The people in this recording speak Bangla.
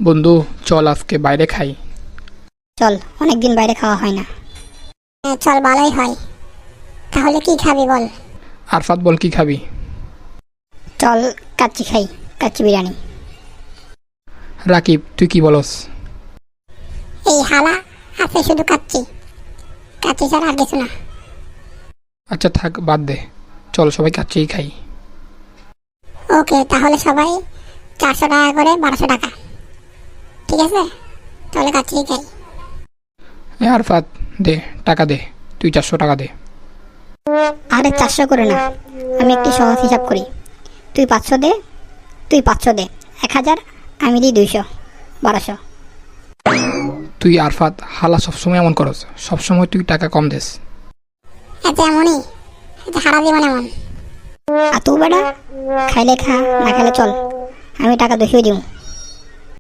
বন্ধু চল আজকে বাইরে খাই। চল, অনেকদিন বাইরে খাওয়া হয় না। চল, ভালোই হয়। তাহলে কি খাবি বল? আরফাত বল কি খাবি? চল কাচ্চি খাই, কাচ্চি বিরিয়ানি। রাকিব তুই কি বলস? এই হালা আছে শুধু কাচ্চি, কাচ্চি ছাড়া আর কিছু না। আচ্ছা থাক বাদ দে, চল সবাই কাচ্চিই খাই। ওকে, তাহলে সবাই 400 টাকা করে 1200 টাকা। ঠিক আছে, তাহলে কাচ্চি খাই। এ আরফাত দে টাকা দে, তুই 400 টাকা দে। আরে 400 করে না, আমি একটি সহজ হিসাব করি। তুই 500 দে, তুই 500 দে, 1000, আমি দিই 200, 1200। তুই আরফাত হালা সবসময় এমন করস, সবসময় তুই টাকা কম দেস। এতে এমনই, এতে হারা জীবন এমন। আর তুই বেটা খাইলে খা, না খাইলে চল, আমি টাকা 200 দিব।